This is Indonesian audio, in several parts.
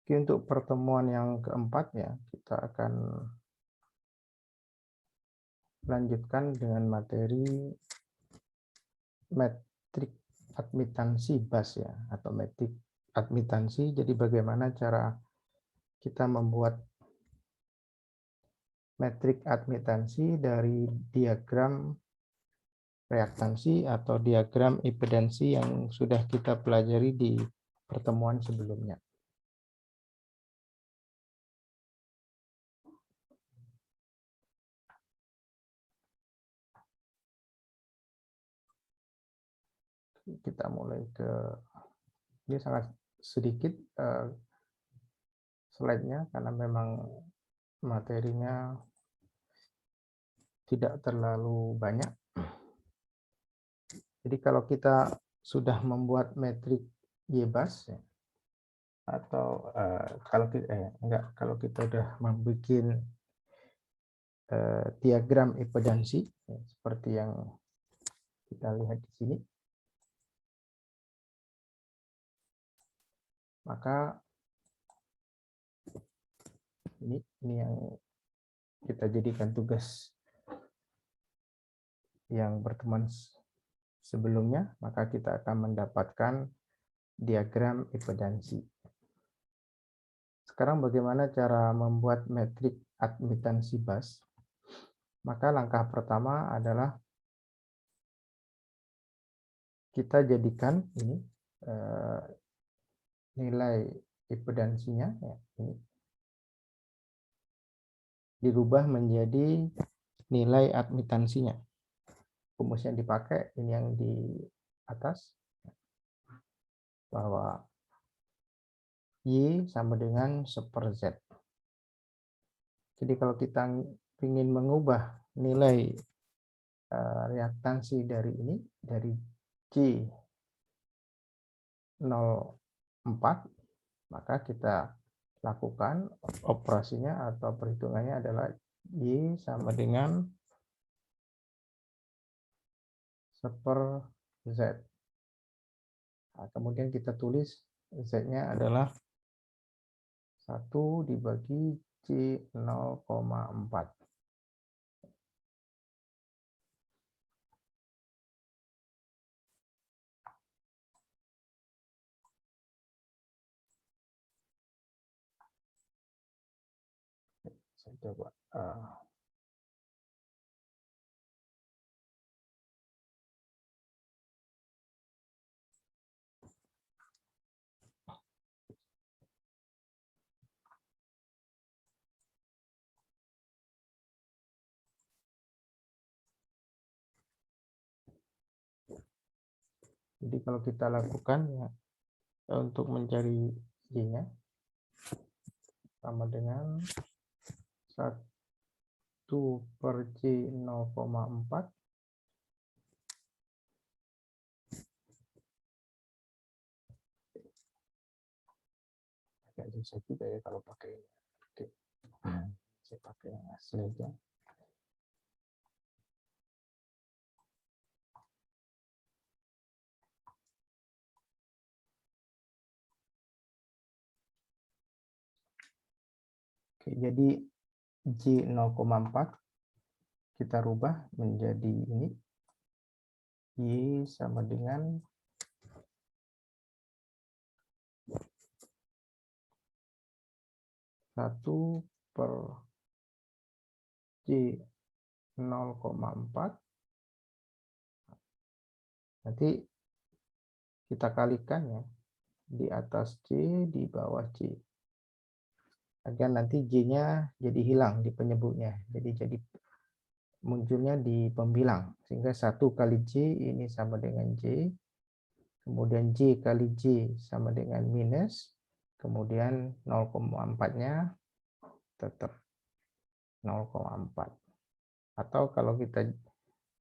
Oke, untuk pertemuan yang keempat ya, kita akan lanjutkan dengan materi metrik admitansi BAS ya, atau metrik admitansi. Jadi bagaimana cara kita membuat metrik admitansi dari diagram reaktansi atau diagram impedansi yang sudah kita pelajari di pertemuan sebelumnya. Kita mulai ke, ini sangat sedikit slide-nya karena memang materinya tidak terlalu banyak. Jadi kalau kita sudah membuat metrik YBAS ya, atau kalau kita sudah membuat diagram impedansi ya, seperti yang kita lihat di sini, maka ini yang kita jadikan tugas yang pertemuan sebelumnya, maka kita akan mendapatkan diagram impedansi. Sekarang bagaimana cara membuat metrik admitansi BAS? Maka langkah pertama adalah kita jadikan ini nilai impedansinya ya, ini dirubah menjadi nilai admitansinya. Rumus yang dipakai ini yang di atas, bahwa Y sama dengan 1/Z. Jadi kalau kita ingin mengubah nilai reaktansi dari ini, dari J04, maka kita lakukan operasinya atau perhitungannya adalah Y sama dengan 1/Z. Nah, kemudian kita tulis Z-nya adalah 1 dibagi J0,4. Saya coba jadi kalau kita lakukan ya, untuk mencari Y-nya sama dengan 1/J0,4 agak susah juga ya kalau pakai ini. Oke. Saya pakai yang asli aja. Oke, jadi J0,4 kita rubah menjadi ini, Y sama dengan 1/J0,4. Nanti kita kalikan ya, di atas J, di bawah J. Agar nanti J-nya jadi hilang di penyebutnya. Jadi munculnya di pembilang. Sehingga 1 kali J ini sama dengan J. Kemudian J kali J sama dengan minus. Kemudian 0,4-nya tetap 0,4. Atau kalau kita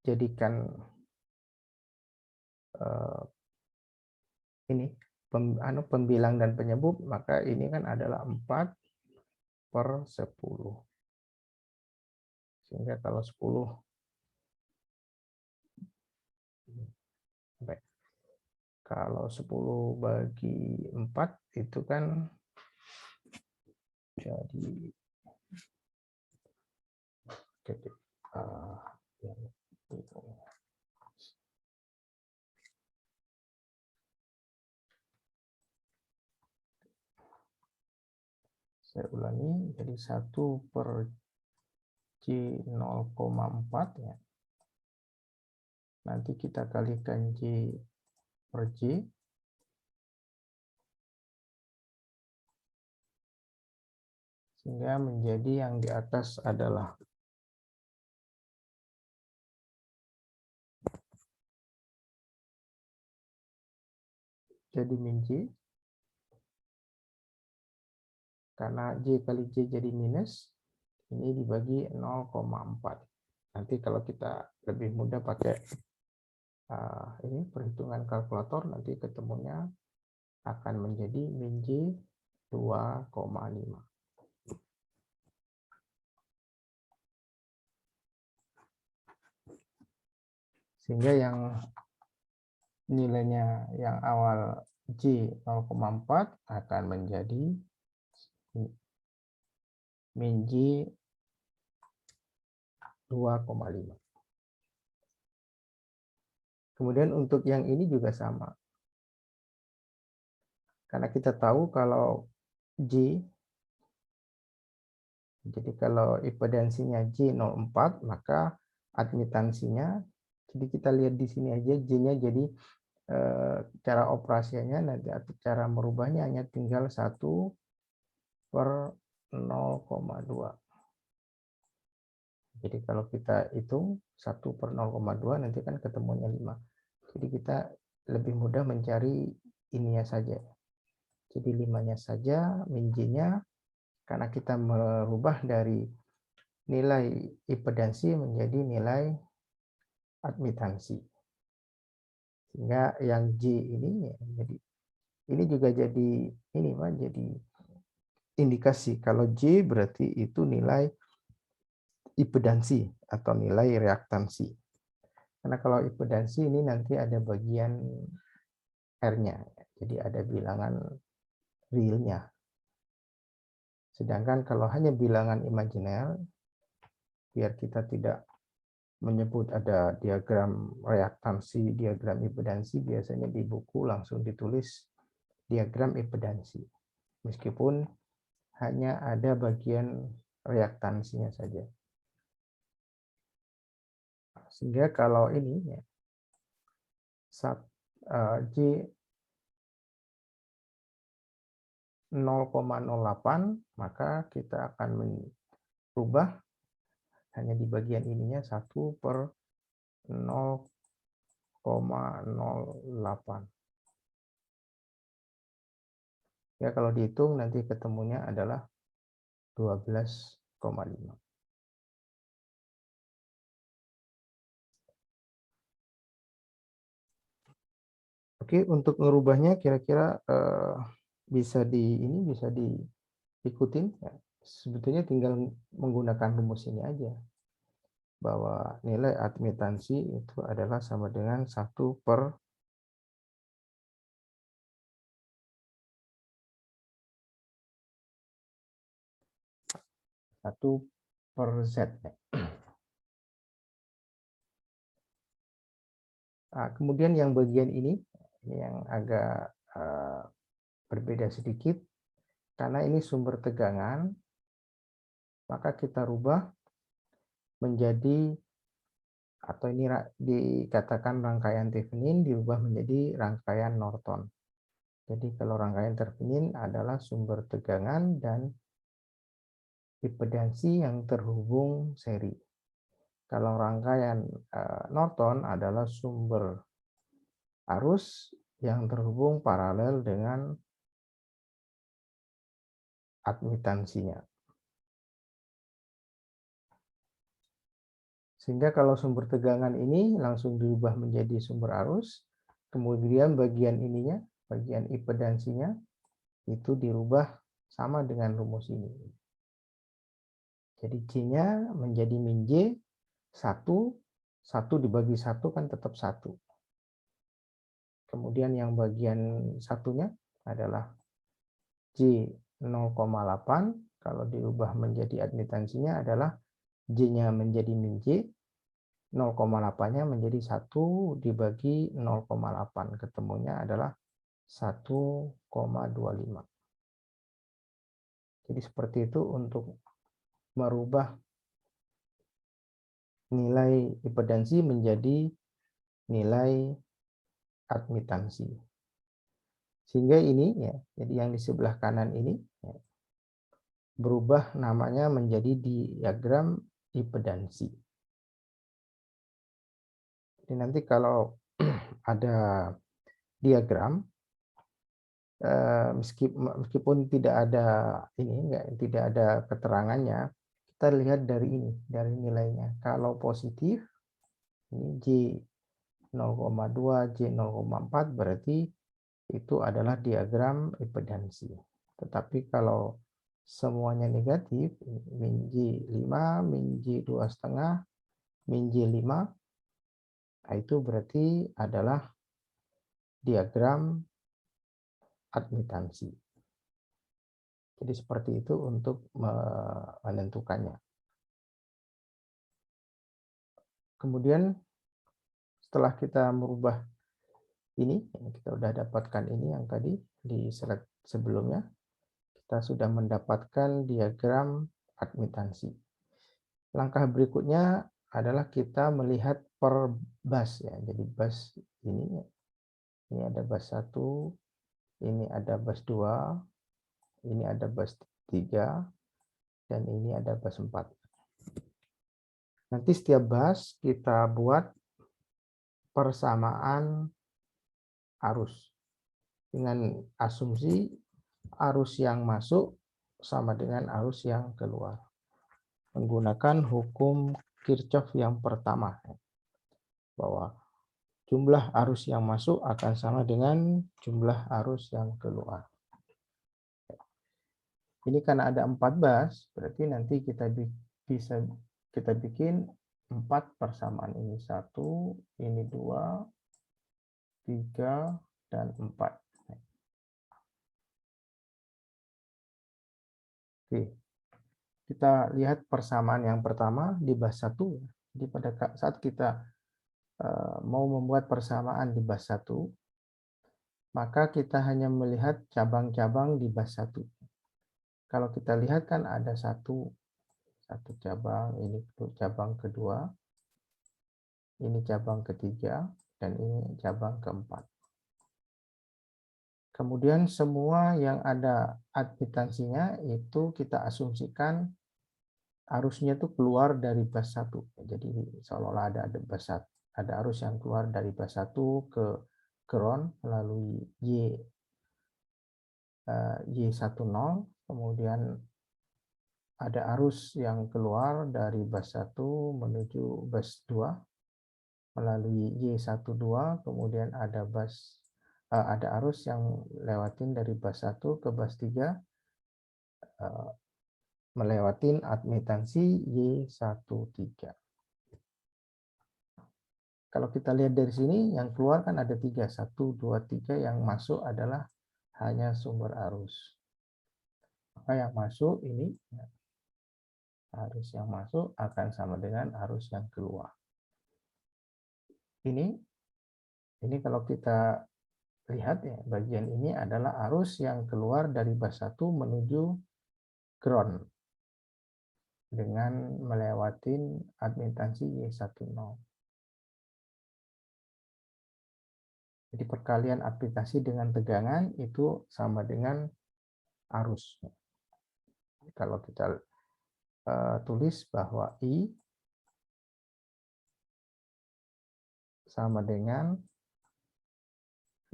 jadikan ini pembilang dan penyebut, maka ini kan adalah 4/10. Sehingga kalau 10 kalau 10 bagi 4 itu kan Jadi saya ulangi, jadi 1/J0,4 ya. Nanti kita kalikan J/J. Sehingga menjadi yang di atas adalah jadi min J. Karena J kali J jadi minus, ini dibagi 0,4. Nanti kalau kita lebih mudah pakai ini perhitungan kalkulator, nanti ketemunya akan menjadi min J 2,5. Sehingga yang nilainya yang awal J 0,4 akan menjadi min J 2,5. Kemudian untuk yang ini juga sama. Karena kita tahu kalau J, jadi kalau impedansinya J04, maka admitansinya, jadi kita lihat di sini aja J-nya, jadi cara operasinya nanti atau cara merubahnya hanya tinggal 1/0,2. Jadi kalau kita hitung 1/0,2 nanti kan ketemunya 5. Jadi kita lebih mudah mencari ininya saja. Jadi 5-nya saja, min J-nya, karena kita merubah dari nilai impedansi menjadi nilai admitansi. Sehingga yang J ini jadi ini juga jadi ini Pak, jadi indikasi kalau J berarti itu nilai impedansi atau nilai reaktansi. Karena kalau impedansi ini nanti ada bagian R-nya, jadi ada bilangan realnya. Sedangkan kalau hanya bilangan imajiner, biar kita tidak menyebut ada diagram reaktansi, diagram impedansi, biasanya di buku langsung ditulis diagram impedansi. Meskipun hanya ada bagian reaktansinya saja. Sehingga kalau ini ya, J 0,08, maka kita akan merubah hanya di bagian ininya 1/0,08. Ya kalau dihitung nanti ketemunya adalah 12,5. Oke, untuk merubahnya kira-kira bisa diikutin ya. Sebetulnya tinggal menggunakan rumus ini aja, bahwa nilai admitansi itu adalah sama dengan 1/1/Z. Nah, kemudian yang bagian ini yang agak berbeda sedikit, karena ini sumber tegangan, maka kita rubah menjadi, atau ini dikatakan rangkaian Thevenin dirubah menjadi rangkaian Norton. Jadi kalau rangkaian Thevenin adalah sumber tegangan dan impedansi yang terhubung seri. Kalau rangkaian Norton adalah sumber arus yang terhubung paralel dengan admitansinya. Sehingga kalau sumber tegangan ini langsung diubah menjadi sumber arus, kemudian bagian ininya, bagian impedansinya, itu dirubah sama dengan rumus ini. Jadi J-nya menjadi min J, 1 dibagi 1 kan tetap 1. Kemudian yang bagian satunya adalah J 0,8 Kalau diubah menjadi admitansinya adalah J-nya menjadi min J, 0,8-nya menjadi 1 dibagi 0,8. Ketemunya adalah 1,25. Jadi seperti itu untuk merubah nilai impedansi menjadi nilai admitansi. Sehingga ini ya, jadi yang di sebelah kanan ini ya, berubah namanya menjadi diagram impedansi. Jadi nanti kalau ada diagram, meskipun tidak ada tidak ada keterangannya, kita lihat dari ini, dari nilainya. Kalau positif, ini J 0,2, J 0,4 berarti itu adalah diagram impedansi. Tetapi kalau semuanya negatif, min J 5, min J 2,5, min J 5, nah itu berarti adalah diagram admitansi. Jadi seperti itu untuk menentukannya. Kemudian setelah kita merubah ini, kita sudah dapatkan ini yang tadi di slide sebelumnya, kita sudah mendapatkan diagram admitansi. Langkah berikutnya adalah kita melihat per bus ya. Jadi bus ini ada bus 1, ini ada bus 2, ini ada bus 3, dan ini ada bus 4. Nanti setiap bus kita buat persamaan arus dengan asumsi arus yang masuk sama dengan arus yang keluar. Menggunakan hukum Kirchhoff yang pertama, bahwa jumlah arus yang masuk akan sama dengan jumlah arus yang keluar. Ini karena ada 4 bus, berarti nanti kita bikin 4 persamaan. Ini 1, ini 2, 3, dan 4. Oke. Kita lihat persamaan yang pertama di bus 1. Jadi pada saat kita mau membuat persamaan di bus 1, maka kita hanya melihat cabang-cabang di bus 1. Kalau kita lihat kan ada satu cabang, ini cabang kedua, ini cabang ketiga, dan ini cabang keempat. Kemudian semua yang ada admitansinya itu kita asumsikan arusnya itu keluar dari bus 1. Jadi seolah-olah ada arus yang keluar dari bus 1 ke ground melalui Y10, kemudian ada arus yang keluar dari bus 1 menuju bus 2 melalui Y12, kemudian ada arus yang lewatin dari bus 1 ke bus 3 melewatin admitansi Y13. Kalau kita lihat dari sini, yang keluar kan ada 3, 1, 2, 3, yang masuk adalah hanya sumber arus. Maka yang masuk ini, arus yang masuk akan sama dengan arus yang keluar. Ini kalau kita lihat ya, bagian ini adalah arus yang keluar dari bus 1 menuju ground dengan melewati admitansi Y10. Jadi perkalian admitansi dengan tegangan itu sama dengan arus. Kalau kita tulis bahwa I sama dengan V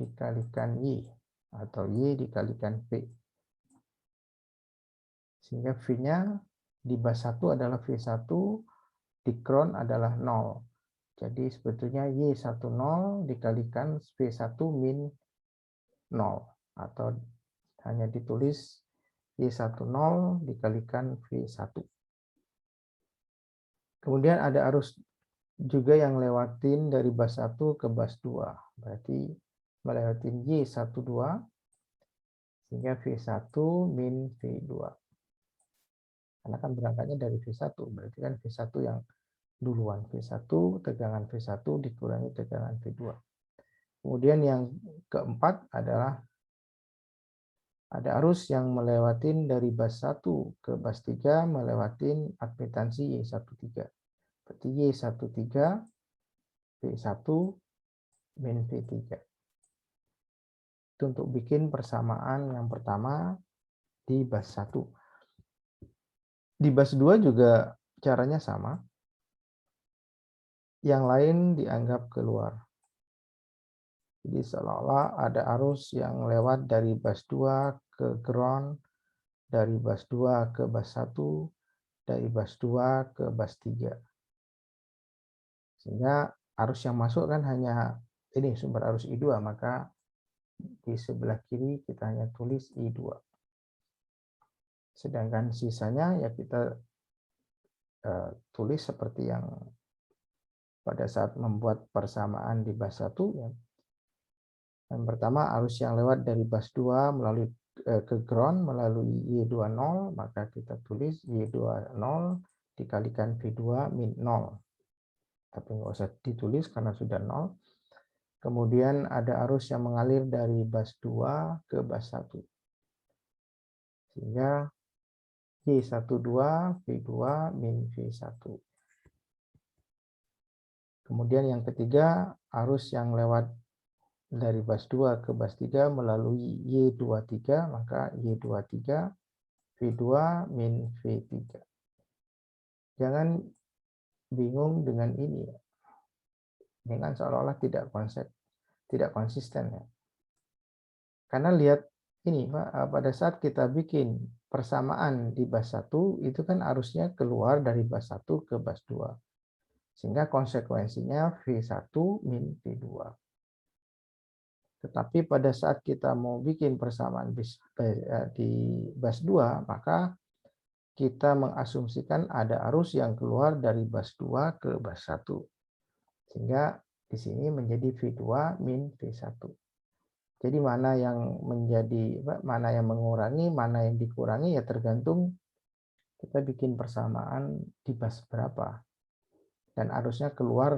dikalikan Y atau Y dikalikan V. Sehingga V-nya di bus 1 adalah V1, di ground adalah 0. Jadi sebetulnya Y10 dikalikan V1 min 0. Atau hanya ditulis Y10 dikalikan V1. Kemudian ada arus juga yang lewatin dari bus 1 ke bus 2. Berarti melewatin Y12 Sehingga V1 min V2. Karena kan berangkatnya dari V1, berarti kan V1 yang duluan. V1, tegangan V1 dikurangi tegangan V2. Kemudian yang keempat adalah ada arus yang melewatin dari bus 1 ke bus 3 melewatin admitansi Y13. Berarti Y13 V1 min V3. Itu untuk bikin persamaan yang pertama di bus 1. Di bus 2 juga caranya sama. Yang lain dianggap keluar. Jadi seolah-olah ada arus yang lewat dari bus 2 ke ground, dari bus 2 ke bus 1, dari bus 2 ke bus 3. Sehingga arus yang masuk kan hanya ini sumber arus I2, maka di sebelah kiri kita hanya tulis I2. Sedangkan sisanya ya kita tulis seperti yang pada saat membuat persamaan di bus 1 ya. Yang pertama arus yang lewat dari bus 2 melalui ke ground melalui Y20, maka kita tulis Y20 dikalikan V2 min 0. Tapi nggak usah ditulis karena sudah 0. Kemudian ada arus yang mengalir dari bus 2 ke bus 1. Sehingga Y12 V2 min V1. Kemudian yang ketiga, arus yang lewat dari bus 2 ke bus 3 melalui Y23, maka Y23 V2 min V3. Jangan bingung dengan ini. Ini kan seolah-olah tidak konsisten ya. Karena lihat ini Pak, pada saat kita bikin persamaan di bus 1 itu kan arusnya keluar dari bus 1 ke bus 2. Sehingga konsekuensinya V1 min V2. Tetapi pada saat kita mau bikin persamaan di bus 2, maka kita mengasumsikan ada arus yang keluar dari bus 2 ke bus 1. Sehingga di sini menjadi V2 min V1. Jadi mana yang mengurangi, mana yang dikurangi ya tergantung kita bikin persamaan di bus berapa. Dan arusnya keluar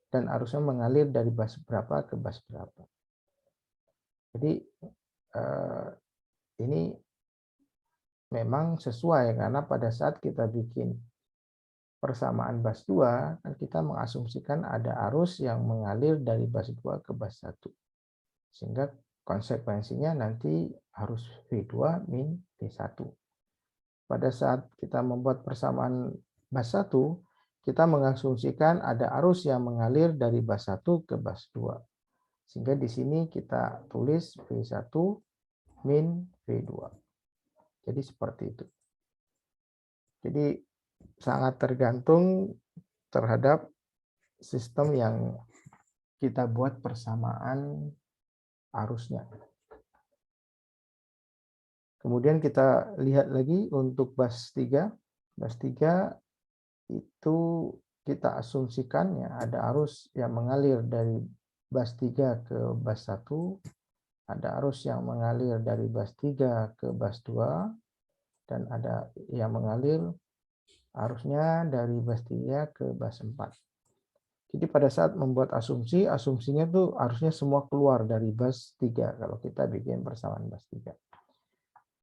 dan arusnya mengalir dari bus berapa ke bus berapa. Jadi ini memang sesuai karena pada saat kita bikin persamaan bus 2 kan kita mengasumsikan ada arus yang mengalir dari bus 2 ke bus 1. Sehingga konsekuensinya nanti harus V2 min V1. Pada saat kita membuat persamaan bus 1, kita mengasumsikan ada arus yang mengalir dari bus 1 ke bus 2. Sehingga di sini kita tulis V1 min V2. Jadi seperti itu. Jadi sangat tergantung terhadap sistem yang kita buat persamaan arusnya. Kemudian kita lihat lagi untuk bus 3. Bus 3 itu kita asumsikan ya ada arus yang mengalir dari bus 3 ke bus 1, ada arus yang mengalir dari bus 3 ke bus 2, dan ada yang mengalir arusnya dari bus 3 ke bus 4. Jadi pada saat membuat asumsinya tuh harusnya semua keluar dari bus 3 kalau kita bikin persamaan bus 3.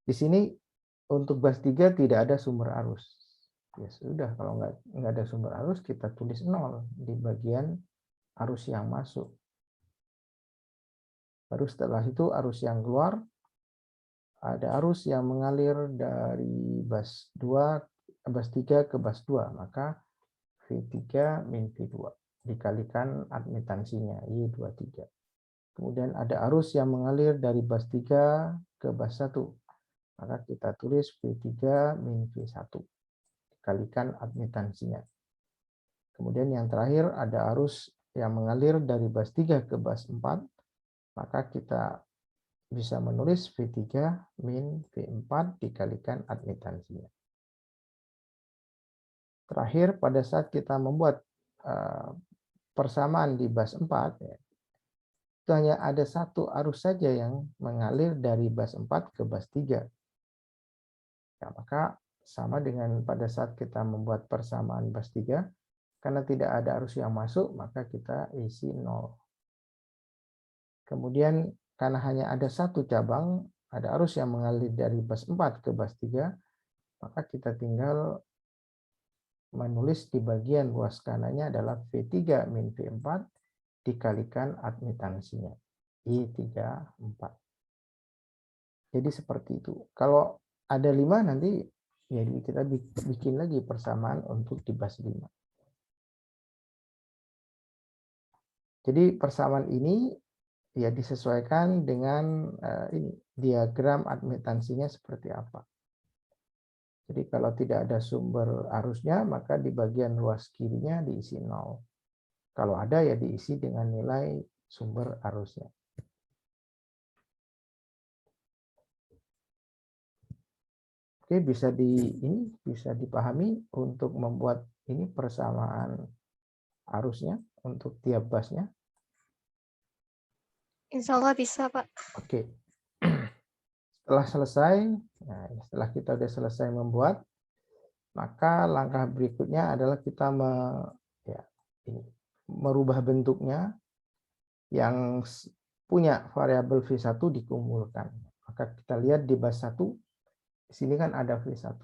Di sini untuk bus 3 tidak ada sumber arus. Ya sudah, kalau nggak ada sumber arus kita tulis 0 di bagian arus yang masuk. Baru setelah itu arus yang keluar, ada arus yang mengalir dari bus 3 ke bus 2, maka V3 min V2 dikalikan admitansinya Y23. Kemudian ada arus yang mengalir dari bus 3 ke bus 1, maka kita tulis V3 min V1 dikalikan admitansinya. Kemudian yang terakhir ada arus yang mengalir dari bus 3 ke bus 4, maka kita bisa menulis V3 min V4 dikalikan admitansinya. Terakhir, pada saat kita membuat persamaan di bus 4, ya, itu hanya ada satu arus saja yang mengalir dari bus 4 ke bus 3. Ya, maka sama dengan pada saat kita membuat persamaan bus 3, karena tidak ada arus yang masuk, maka kita isi 0. Kemudian karena hanya ada satu cabang, ada arus yang mengalir dari bus 4 ke bus 3, maka kita tinggal menulis di bagian ruas kanannya adalah V3 min V4 dikalikan admitansinya, I34. Jadi seperti itu. Kalau ada 5 nanti ya kita bikin lagi persamaan untuk di bus 5. Jadi persamaan ini ya disesuaikan dengan ini diagram admitansinya seperti apa. Jadi kalau tidak ada sumber arusnya, maka di bagian ruas kirinya diisi 0. Kalau ada ya diisi dengan nilai sumber arusnya. Oke, bisa dipahami untuk membuat ini persamaan arusnya untuk tiap busnya. Insya Allah bisa, Pak. Oke. Setelah selesai, nah setelah kita sudah selesai membuat, maka langkah berikutnya adalah kita merubah bentuknya yang punya variabel V1 dikumpulkan. Maka kita lihat di bus 1, di sini kan ada V1.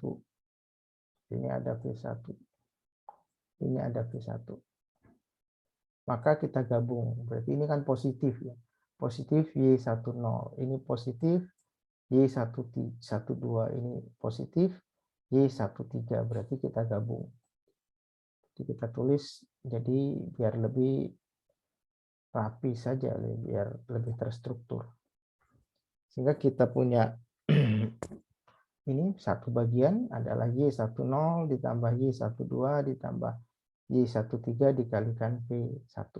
Ini ada V1. Ini ada V1. Maka kita gabung. Berarti ini kan positif ya. Positif Y10. Ini positif Y12. Ini positif Y13. Berarti kita gabung. Jadi kita tulis jadi biar lebih rapi saja, biar lebih terstruktur. Sehingga kita punya ini satu bagian adalah Y10 ditambah Y12 ditambah Y13 dikalikan V1.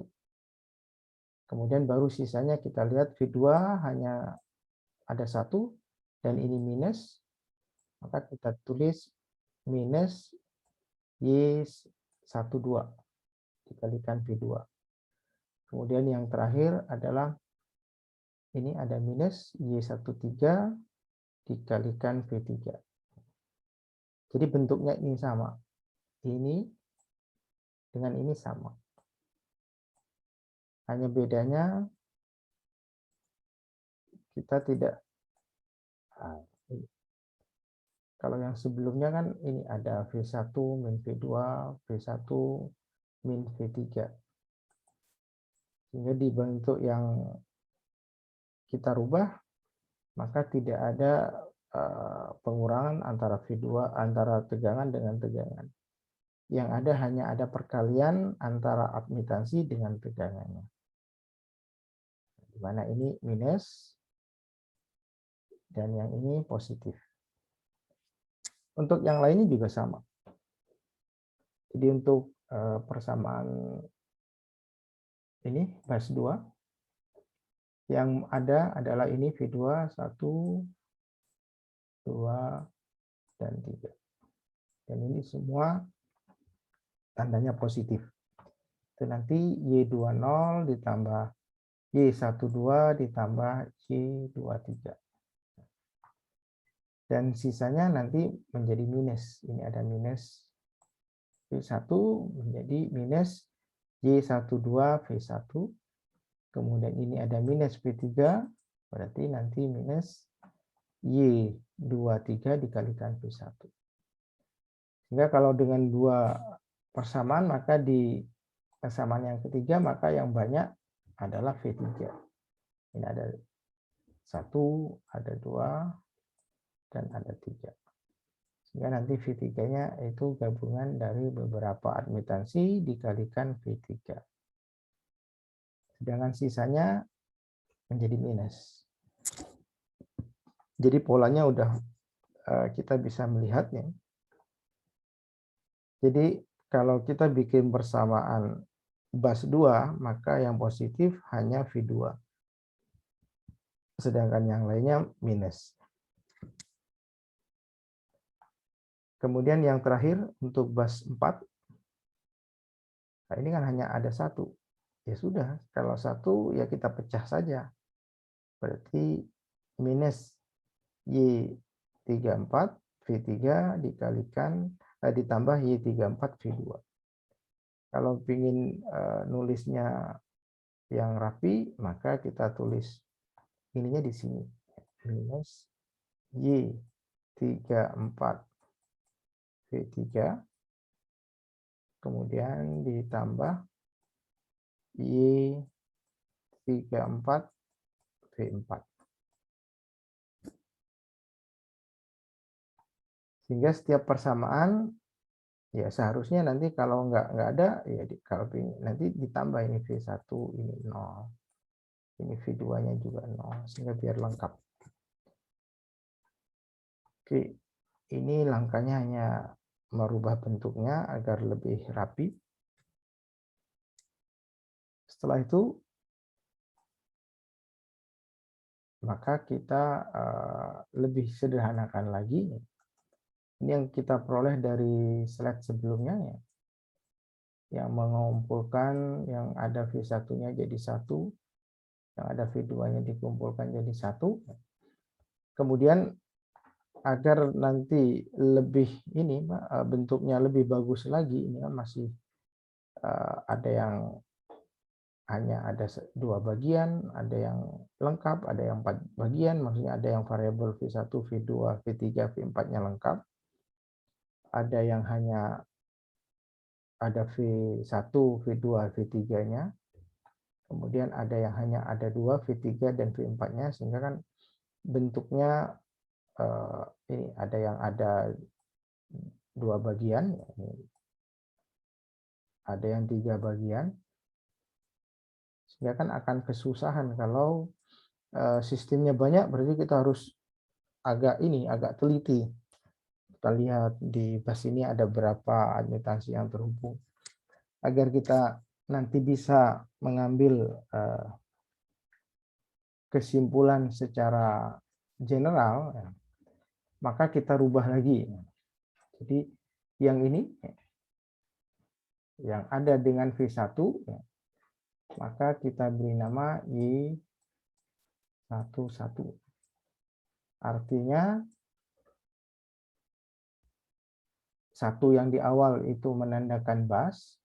Kemudian baru sisanya kita lihat V2 hanya ada 1 dan ini minus, maka kita tulis minus Y12 dikalikan V2. Kemudian yang terakhir adalah ini ada minus Y13 dikalikan V3. Jadi bentuknya ini sama. Ini dengan ini sama. Hanya bedanya kita tidak kalau yang sebelumnya kan ini ada V1 min V2, V1 min V3. Sehingga di bentuk yang kita rubah, maka tidak ada pengurangan antara V2 antara tegangan dengan tegangan. Yang ada hanya ada perkalian antara admitansi dengan tegangannya. Di mana ini minus dan yang ini positif. Untuk yang lainnya juga sama. Jadi untuk persamaan ini bus 2 yang ada adalah ini V2 1 2 dan 3. Dan ini semua tandanya positif. Itu nanti Y20 ditambah Y12 ditambah Y23. Dan sisanya nanti menjadi minus. Ini ada minus V1 menjadi minus Y12 V1. Kemudian ini ada minus V3, berarti nanti minus Y23 dikalikan V1. Sehingga kalau dengan dua persamaan, maka di persamaan yang ketiga, maka yang banyak adalah V3. Ini ada 1, ada 2, dan ada 3. Sehingga nanti V3-nya itu gabungan dari beberapa admitansi dikalikan V3. Sedangkan sisanya menjadi minus. Jadi polanya udah kita bisa melihatnya. Jadi kalau kita bikin persamaan bus 2, maka yang positif hanya V2. Sedangkan yang lainnya minus. Kemudian yang terakhir untuk bus 4, nah ini kan hanya ada 1. ya sudah, kalau 1 ya kita pecah saja. Berarti minus Y34 V3 dikalikan ditambah Y34 V2. Kalau ingin nulisnya yang rapi, maka kita tulis ininya di sini. Minus Y34 V3 kemudian ditambah Y34 V4. Sehingga setiap persamaan ya seharusnya nanti kalau nggak ada ya kalau nanti ditambah ini V1 ini 0. Ini V2-nya juga 0 sehingga biar lengkap. Oke, ini langkahnya hanya merubah bentuknya agar lebih rapi. Setelah itu maka kita lebih sederhanakan lagi. Ini yang kita peroleh dari slide sebelumnya ya. Yang mengumpulkan yang ada V1-nya jadi 1, yang ada V2-nya dikumpulkan jadi 1. Kemudian agar nanti lebih ini bentuknya lebih bagus lagi, ini kan masih ada yang hanya ada 2 bagian, ada yang lengkap, ada yang 4 bagian, maksudnya ada yang variabel V1, V2, V3, V4-nya lengkap. Ada yang hanya ada V1, V2, V3-nya. Kemudian ada yang hanya ada 2, V3 dan V4-nya, sehingga kan bentuknya ini ada yang ada 2 bagian, ada yang 3 bagian, sehingga kan akan kesusahan kalau sistemnya banyak, berarti kita harus agak teliti. Kita lihat di bus ini ada berapa admitansi yang terhubung. Agar kita nanti bisa mengambil kesimpulan secara general, maka kita rubah lagi. Jadi yang ini, yang ada dengan V1, maka kita beri nama Y11. Artinya 1 yang di awal itu menandakan bus,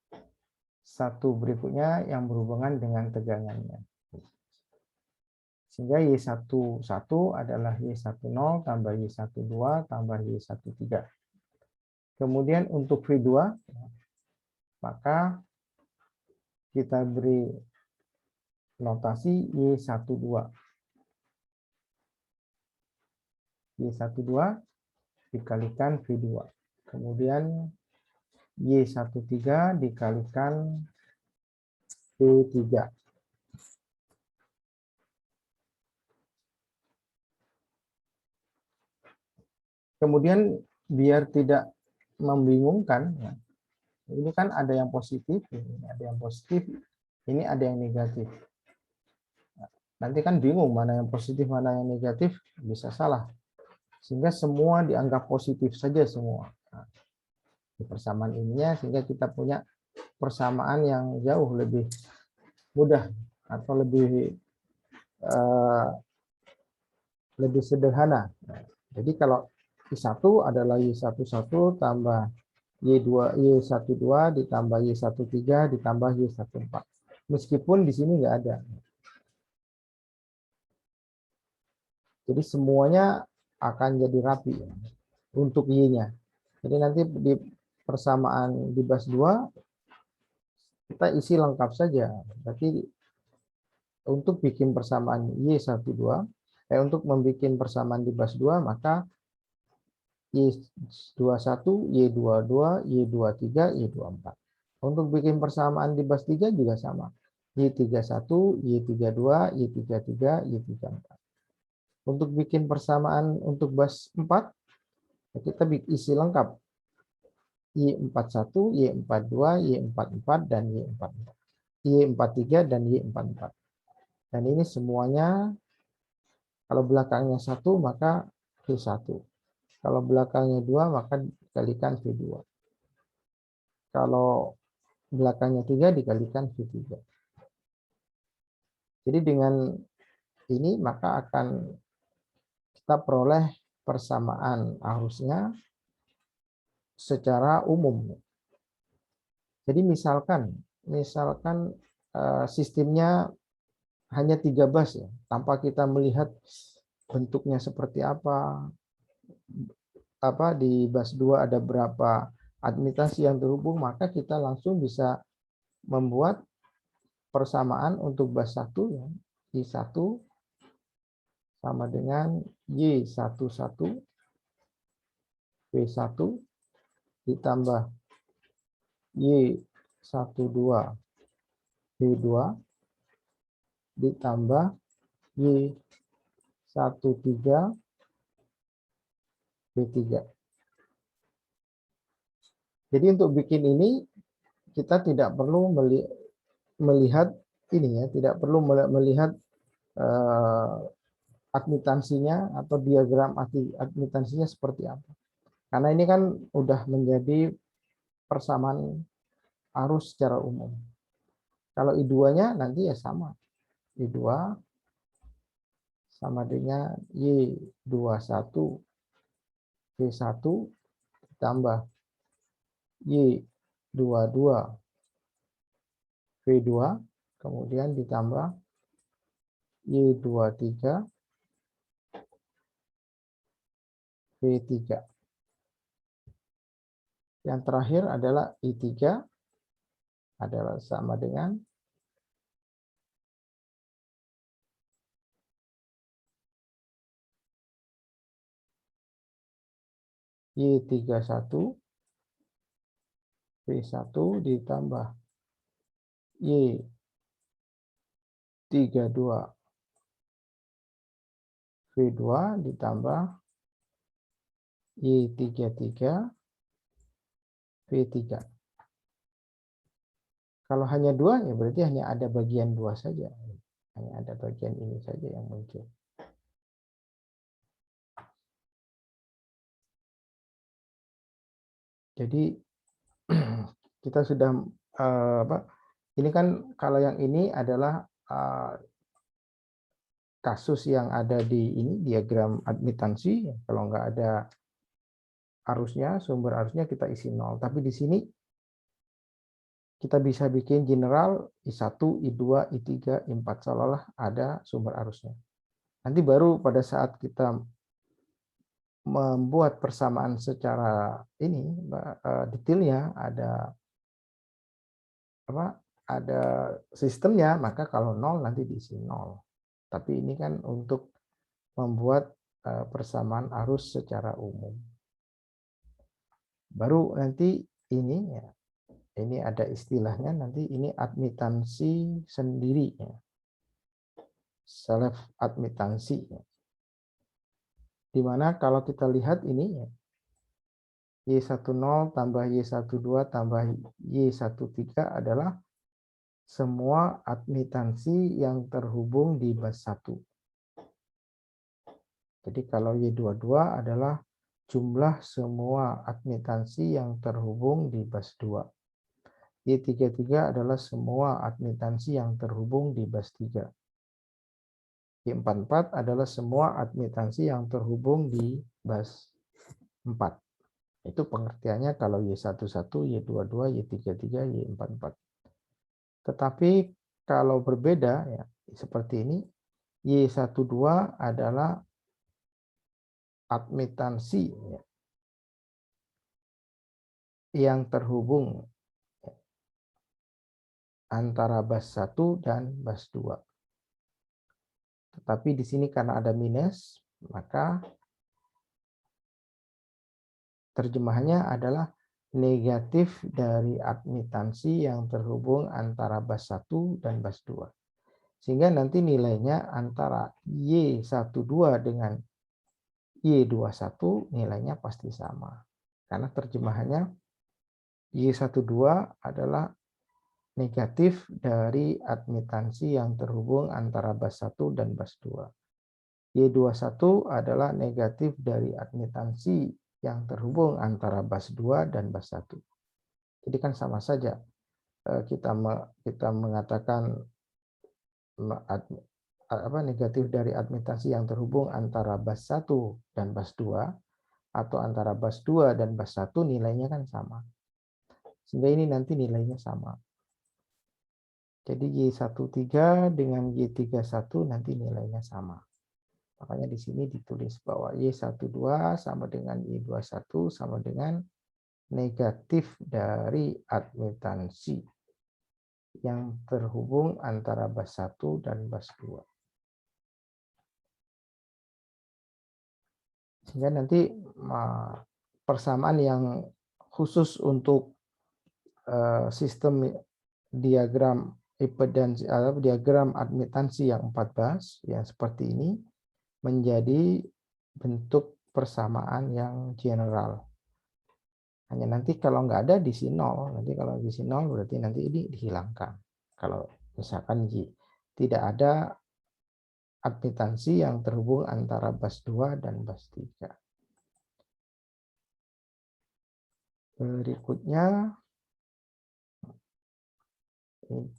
1 berikutnya yang berhubungan dengan tegangannya. Sehingga Y11 adalah Y10 tambah Y12 tambah Y13. Kemudian untuk V2, maka kita beri notasi Y12. Y12 dikalikan V2. Kemudian Y13 dikalikan V3. Kemudian biar tidak membingungkan, ini kan ada yang positif, ini ada yang positif, ini ada yang negatif. Nanti kan bingung mana yang positif, mana yang negatif, bisa salah. Sehingga semua dianggap positif saja semua. Di persamaan ininya sehingga kita punya persamaan yang jauh lebih mudah atau lebih sederhana. Jadi kalau Y1 adalah Y11 tambah Y12 ditambah Y13 ditambah Y14. Meskipun di sini nggak ada. Jadi semuanya akan jadi rapi untuk Y-nya. Jadi nanti di persamaan di bus 2 kita isi lengkap saja. Berarti untuk bikin persamaan Y12, untuk membuat persamaan di bus 2 maka Y21, Y22, Y23, Y24. Untuk bikin persamaan di bus 3 juga sama. Y31, Y32, Y33, Y34. Untuk bikin persamaan untuk bus 4, kita isi lengkap. Y41, Y42, Y44, dan Y44. Y43 dan Y44. Dan ini semuanya, kalau belakangnya 1 maka V1. Kalau belakangnya 2 maka dikalikan V2. Kalau belakangnya 3 dikalikan V3. Jadi dengan ini maka akan kita peroleh persamaan arusnya secara umum. Jadi misalkan sistemnya hanya 3 bus ya, tanpa kita melihat bentuknya seperti apa di bus 2 ada berapa admitasi yang terhubung, maka kita langsung bisa membuat persamaan untuk bus 1 ya. I1 sama dengan Y11 V1 ditambah Y12 V2 ditambah Y13 V3. Jadi untuk bikin ini kita tidak perlu melihat ini ya, tidak perlu melihat admitansinya atau diagram admitansinya seperti apa. Karena ini kan udah menjadi persamaan arus secara umum. Kalau I2-nya nanti ya sama. I2 sama dengan Y21 V1 ditambah Y22 V2 kemudian ditambah Y23 V3. Yang terakhir adalah I3 adalah sama dengan Y31 V1 ditambah Y32 V2 ditambah Y33 V3. Kalau hanya 2 ya berarti hanya ada bagian 2 saja. Hanya ada bagian ini saja yang muncul. Jadi kita sudah ini kan kalau yang ini adalah kasus yang ada di ini diagram admitansi. Kalau nggak ada arusnya, sumber arusnya kita isi 0. Tapi di sini kita bisa bikin general I1, I2, I3, I4 seolah-olah ada sumber arusnya. Nanti baru pada saat kita membuat persamaan secara ini detailnya ada sistemnya, maka kalau 0 nanti diisi 0. Tapi ini kan untuk membuat persamaan arus secara umum. Baru nanti ini ya. Ini ada istilahnya nanti ini admitansi sendiri ya. Self admitansi ya. Dimana kalau kita lihat ini ya, Y10 tambah Y12 tambah Y13 adalah semua admitansi yang terhubung di bus 1. Jadi kalau Y22 adalah jumlah semua admitansi yang terhubung di bus 2. Y33 adalah semua admitansi yang terhubung di bus 3. Y44 adalah semua admitansi yang terhubung di bus 4. Itu pengertiannya kalau Y11, Y22, Y33, Y44. Tetapi kalau berbeda ya seperti ini, Y12 adalah admitansi ya, yang terhubung ya, antara bus 1 dan bus 2. Tetapi di sini karena ada minus, maka terjemahannya adalah negatif dari admitansi yang terhubung antara bus 1 dan bus 2. Sehingga nanti nilainya antara Y12 dengan Y21 nilainya pasti sama. Karena terjemahannya Y12 adalah negatif dari admitansi yang terhubung antara bus 1 dan bus 2. Y21 adalah negatif dari admitansi yang terhubung antara bus 2 dan bus 1. Jadi kan sama saja kita mengatakan negatif dari admitansi yang terhubung antara bus 1 dan bus 2 atau antara bus 2 dan bus 1 nilainya kan sama. Sehingga ini nanti nilainya sama. Jadi Y13 dengan Y31 nanti nilainya sama. Makanya di sini ditulis bahwa Y12 sama dengan Y21 sama dengan negatif dari admitansi yang terhubung antara bus 1 dan bus 2. Sehingga nanti persamaan yang khusus untuk sistem diagram impedansi atau diagram admitansi yang 4 bus yang seperti ini menjadi bentuk persamaan yang general. Hanya nanti kalau nggak ada diisi 0, nanti kalau diisi 0 berarti nanti ini dihilangkan. Kalau misalkan tidak ada admitansi yang terhubung antara bus 2 dan bus 3.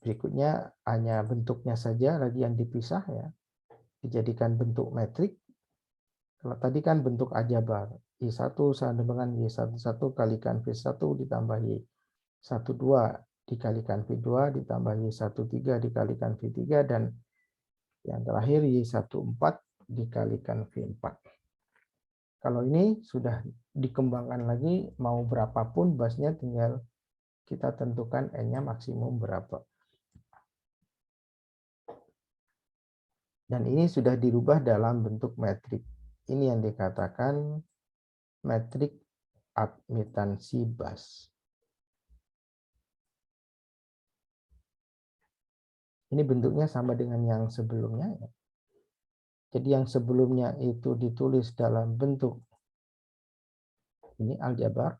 Berikutnya hanya bentuknya saja lagi yang dipisah ya. Dijadikan bentuk metrik. Kalau tadi kan bentuk aljabar. Y1 sama dengan Y11 kalikan V1 ditambah Y12 dikalikan V2 ditambah Y13 dikalikan V3 dan yang terakhir Y14 dikalikan V4. Kalau ini sudah dikembangkan lagi mau berapapun busnya tinggal kita tentukan N-nya maksimum berapa. Dan ini sudah dirubah dalam bentuk metrik. Ini yang dikatakan metrik admitansi bus. Ini bentuknya sama dengan yang sebelumnya. Jadi yang sebelumnya itu ditulis dalam bentuk ini aljabar.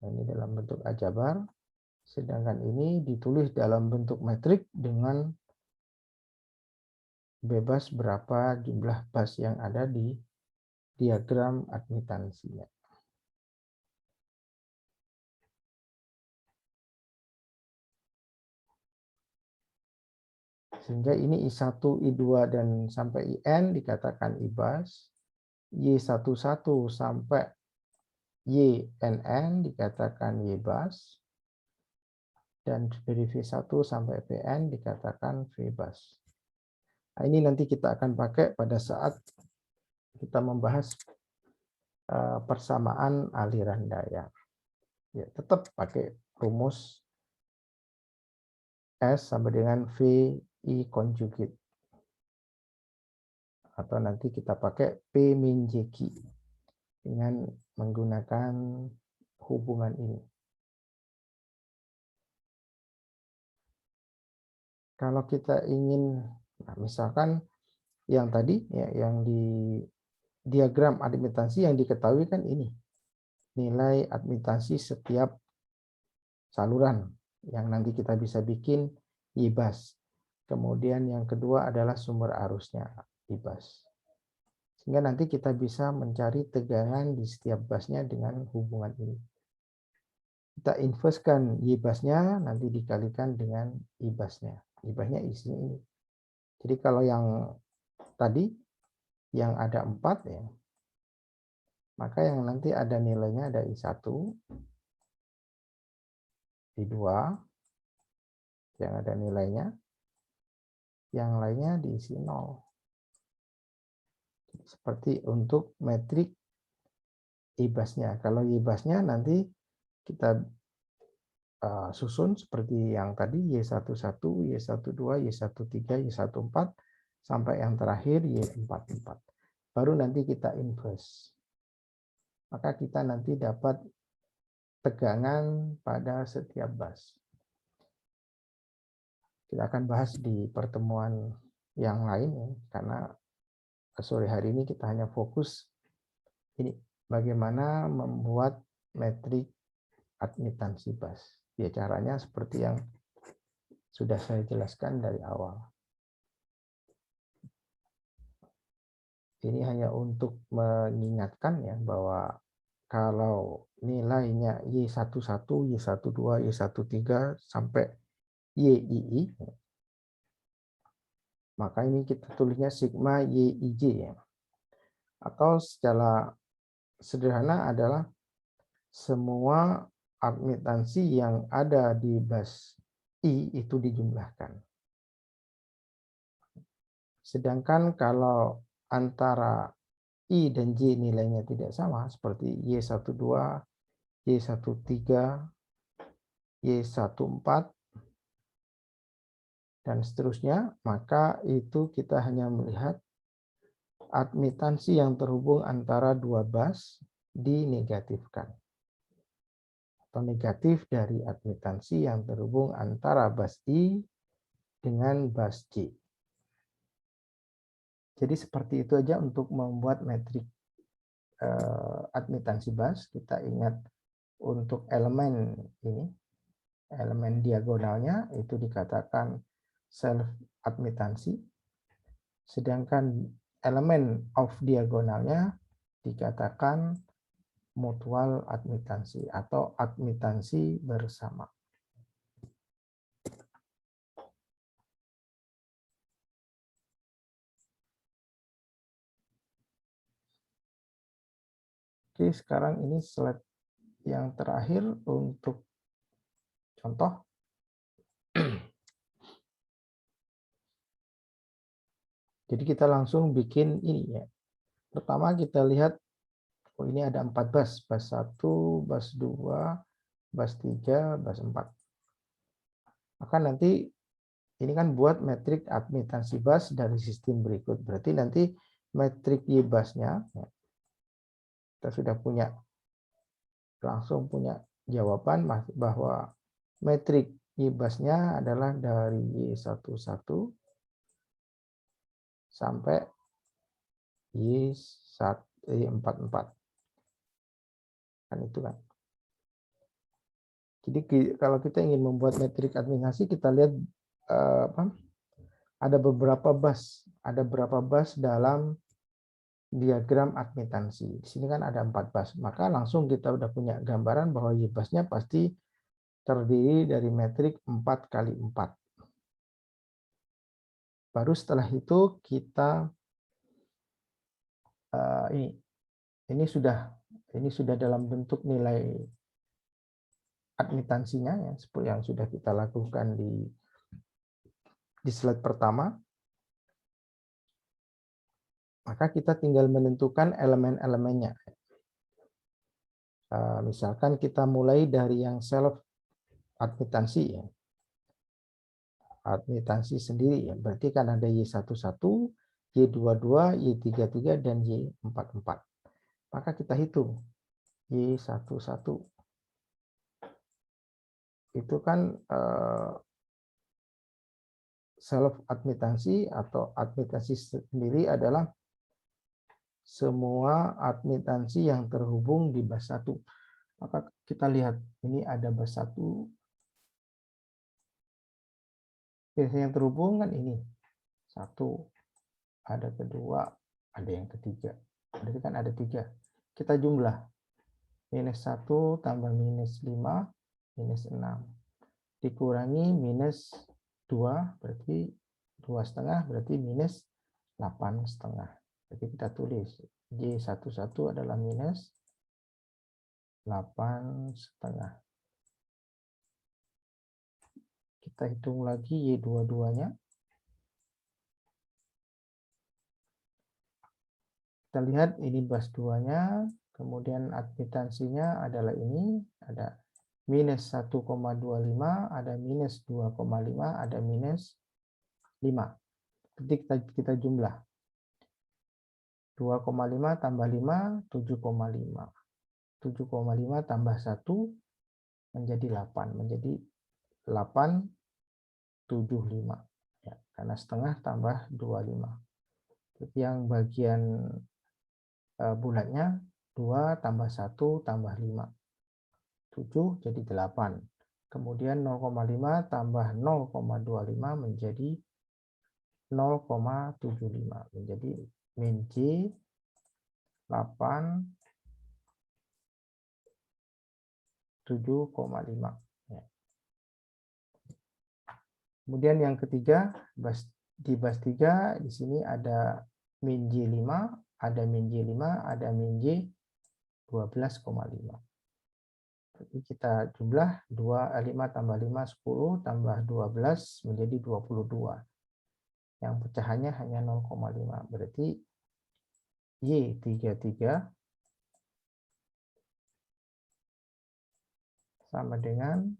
Ini dalam bentuk aljabar. Sedangkan ini ditulis dalam bentuk metrik dengan bebas berapa jumlah bus yang ada di diagram admitansinya. Sehingga ini I1, I2, dan sampai IN dikatakan IBUS. Y11 sampai YNN dikatakan YBUS. Dan dari V1 sampai VN dikatakan VBUS. Nah, ini nanti kita akan pakai pada saat kita membahas persamaan aliran daya. Ya, tetap pakai rumus S sama dengan VI conjugate. Atau nanti kita pakai P min JQ dengan menggunakan hubungan ini. Kalau kita ingin, nah misalkan yang tadi, ya, yang di diagram admitansi yang diketahui kan ini, nilai admitansi setiap saluran yang nanti kita bisa bikin IBAS. Kemudian yang kedua adalah sumber arusnya IBAS. Sehingga nanti kita bisa mencari tegangan di setiap busnya dengan hubungan ini. Kita inverskan YBAS-nya, nanti dikalikan dengan IBAS-nya. IBAS-nya isinya ini. Jadi kalau yang tadi, yang ada 4 ya, maka yang nanti ada nilainya ada I1, I2, yang ada nilainya, yang lainnya diisi 0. Seperti untuk metrik IBAS-nya. Kalau IBAS-nya nanti kita susun seperti yang tadi Y11, Y12, Y13, Y14 sampai yang terakhir Y44. Baru nanti kita inverse. Maka kita nanti dapat tegangan pada setiap bus. Kita akan bahas di pertemuan yang lain karena sore hari ini kita hanya fokus ini bagaimana membuat metrik admitansi bus. Ya, caranya seperti yang sudah saya jelaskan dari awal. Ini hanya untuk mengingatkan ya bahwa kalau nilainya Y11, Y12, Y13 sampai YII Maka ini kita tulisnya sigma YIJ ya. Atau secara sederhana adalah semua admitansi yang ada di bus I itu dijumlahkan. Sedangkan kalau antara I dan J nilainya tidak sama, seperti Y12, Y13, Y14, dan seterusnya, maka itu kita hanya melihat admitansi yang terhubung antara dua bus dinegatifkan. Atau negatif dari admitansi yang terhubung antara bus I dengan bus J. Jadi seperti itu aja untuk membuat metrik admitansi bus. Kita ingat untuk elemen ini, elemen diagonalnya itu dikatakan self admitansi, sedangkan elemen off diagonalnya dikatakan mutual admitansi atau admitansi bersama. Oke, sekarang ini slide yang terakhir untuk contoh. Jadi kita langsung bikin ini ya. Pertama kita lihat, oh ini ada 4 bus. Bus 1, bus 2, bus 3, bus 4. Maka nanti ini kan buat metrik admitansi bus dari sistem berikut. Berarti nanti metrik Y busnya, ya, kita sudah punya, langsung punya jawaban bahwa metrik Y busnya adalah dari Y11 sampai Y44. Kan itu kan. Jadi kalau kita ingin membuat metrik admitansi, kita lihat ada beberapa bus dalam diagram admitansi. Di sini kan ada 4 bus. Maka langsung kita udah punya gambaran bahwa Y busnya pasti terdiri dari metrik 4 kali 4. Baru setelah itu kita ini sudah dalam bentuk nilai admitansinya ya, seperti yang sudah kita lakukan di slide pertama. Maka kita tinggal menentukan elemen-elemennya. Misalkan kita mulai dari yang self admitansi ya. Admitansi sendiri ya. Berarti kan ada Y11, Y22, Y33 dan Y44. Maka kita hitung Y11. Itu kan self admitansi atau admitansi sendiri adalah semua admitansi yang terhubung di bus 1. Maka kita lihat ini ada bus 1. Biasanya yang terhubung kan ini. 1, ada kedua, ada yang ketiga. Berarti kan ada 3. Kita jumlah. -1 tambah -5, -6. Dikurangi -2, berarti 2,5, berarti -8,5. Jadi kita tulis Y11 adalah -8,5. Kita hitung lagi Y22-nya. Kita lihat ini bus 2-nya, kemudian admitansinya adalah ini, ada -1,25, ada -2,5, ada -5. Jadi kita jumlah. 2,5 tambah 5, 7,5. 7,5 tambah 1 menjadi 8. Menjadi 8,75. Ya, karena setengah tambah 25. Jadi yang bagian bulatnya 2 tambah 1 tambah 5. 7 jadi 8. Kemudian 0,5 tambah 0,25 menjadi 0,75. Menjadi min J 7,5. Ya. Kemudian yang ketiga, bus Di bus 3 di sini ada min J5, ada min J5, ada min J 12,5. Jadi kita jumlah 5 tambah 5, 10, tambah 12 menjadi 22. Yang pecahannya hanya 0,5. Berarti Y33 sama dengan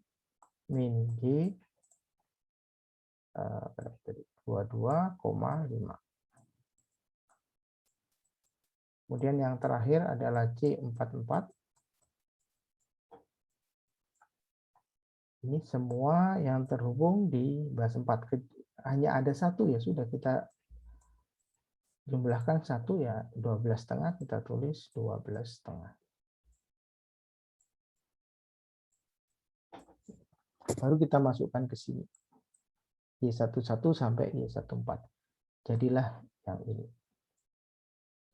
min J 22,5. Kemudian yang terakhir adalah C44. Ini semua yang terhubung di bus 4. Hanya ada satu ya, sudah kita jumlahkan satu ya, 12,5 kita tulis 12,5. Baru kita masukkan ke sini. Y11 sampai Y14. Jadilah yang ini.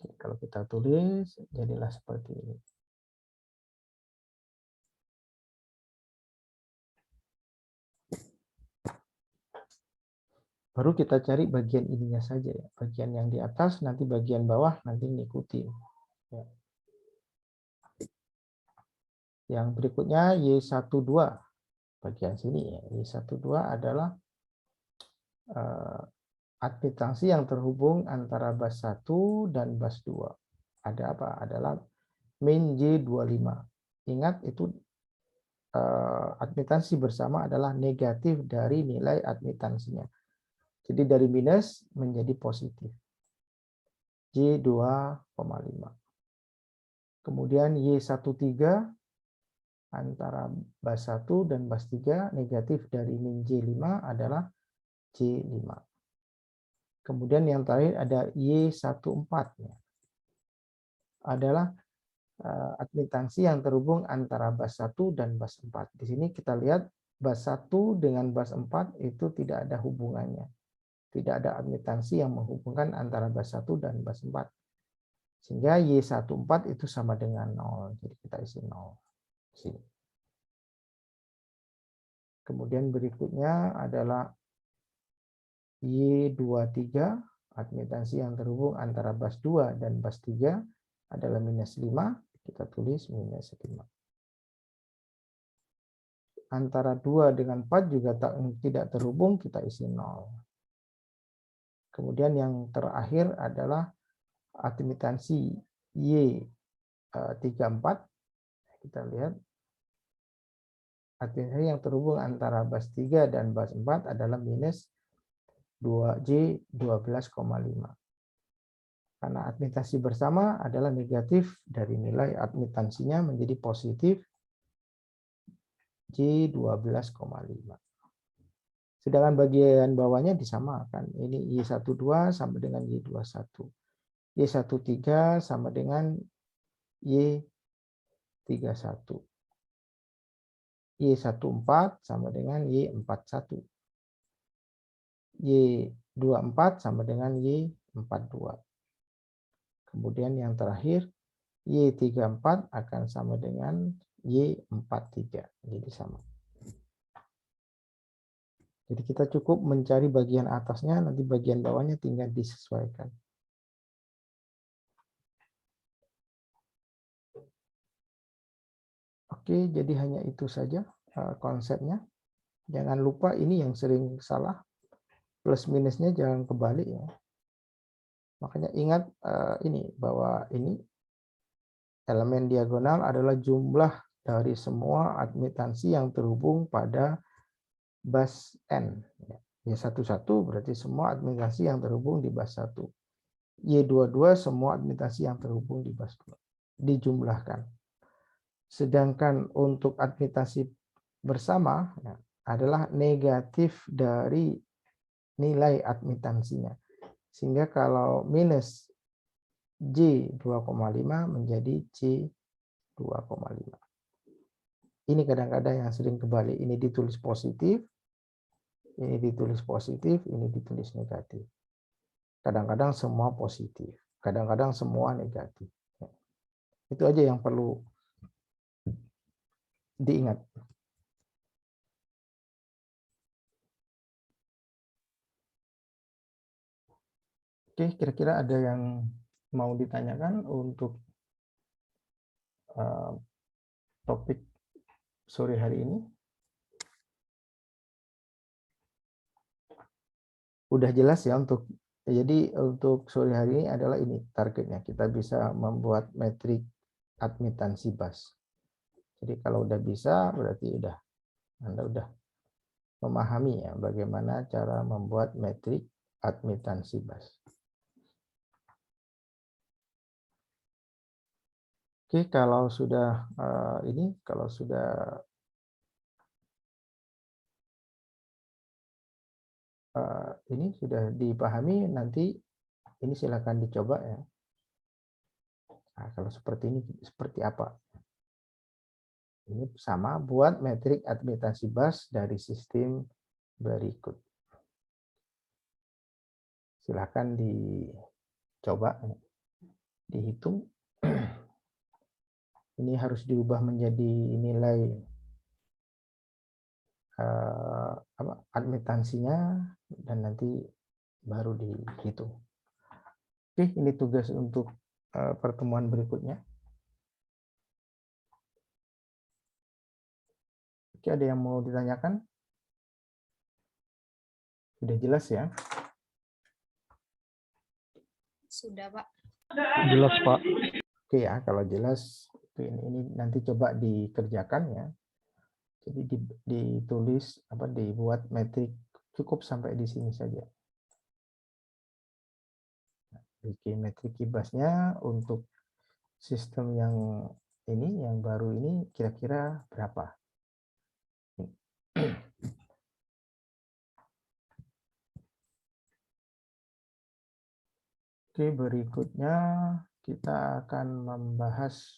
Jadi, kalau kita tulis, jadilah seperti ini. Baru kita cari bagian ininya saja ya. Bagian yang di atas, nanti bagian bawah, nanti ngikutin. Ya. Yang berikutnya Y12. Bagian sini ya. Y12 adalah admitansi yang terhubung antara bus 1 dan bus 2. Ada apa? Adalah min J25. Ingat itu admitansi bersama adalah negatif dari nilai admitansinya. Jadi dari minus menjadi positif. J2,5. Kemudian Y13 antara bus 1 dan bus 3 negatif dari min J5 adalah J5. Kemudian yang terakhir ada Y14 adalah admitansi yang terhubung antara bus 1 dan bus 4. Di sini kita lihat bus 1 dengan bus 4 itu tidak ada hubungannya. Tidak ada admitansi yang menghubungkan antara bus 1 dan bus 4. Sehingga Y14 itu sama dengan 0. Jadi kita isi 0. Sini. Kemudian berikutnya adalah Y23, admitansi yang terhubung antara bus 2 dan bus 3 adalah minus 5. Kita tulis minus 5. Antara 2 dengan 4 juga tidak terhubung, kita isi 0. Kemudian yang terakhir adalah admitansi Y34. Kita lihat admitansi yang terhubung antara bus 3 dan bus 4 adalah minus 2J 12,5. Karena admitansi bersama adalah negatif dari nilai admitansinya menjadi positif J 12,5. Sedangkan bagian bawahnya disamakan. Ini Y12 sama dengan Y21. Y13 sama dengan Y31. Y14 sama dengan Y41. Y24 sama dengan Y42. Kemudian yang terakhir Y34 akan sama dengan Y43. Jadi sama. Jadi kita cukup mencari bagian atasnya, nanti bagian bawahnya tinggal disesuaikan. Oke, jadi hanya itu saja konsepnya. Jangan lupa ini yang sering salah, plus minusnya jangan kebalik ya. Makanya ingat ini bahwa ini elemen diagonal adalah jumlah dari semua admitansi yang terhubung pada bus N. Y11 berarti semua admitansi yang terhubung di bus 1. Y22 semua admitansi yang terhubung di bus 2. Dijumlahkan. Sedangkan untuk admitansi bersama ya, adalah negatif dari nilai admitansinya. Sehingga kalau minus J 2,5 menjadi C 2,5. Ini kadang-kadang yang sering kebalik. Ini ditulis positif, ini ditulis positif, ini ditulis negatif. Kadang-kadang semua positif, kadang-kadang semua negatif. Itu aja yang perlu diingat. Oke, kira-kira ada yang mau ditanyakan untuk topik sore hari ini? Udah jelas ya jadi untuk sore hari ini adalah ini targetnya. Kita bisa membuat metrik admitansi bus. Jadi kalau udah bisa berarti Anda udah memahami ya bagaimana cara membuat metrik admitansi bus. Oke, kalau sudah ini sudah dipahami, nanti ini silakan dicoba ya. Nah, kalau seperti ini seperti apa? Ini sama buat metrik admitansi bus dari sistem berikut. Silakan dicoba, dihitung. Ini harus diubah menjadi nilai admitansinya dan nanti baru dihitung. Oke, ini tugas untuk pertemuan berikutnya. Oke, ada yang mau ditanyakan? Sudah jelas ya? Sudah, Pak. Jelas, Pak. Oke ya, kalau jelas ini nanti coba dikerjakan ya. Jadi ditulis dibuat metrik cukup sampai di sini saja. Bikin metrik kibasnya untuk sistem yang baru ini kira-kira berapa? Oke, berikutnya kita akan membahas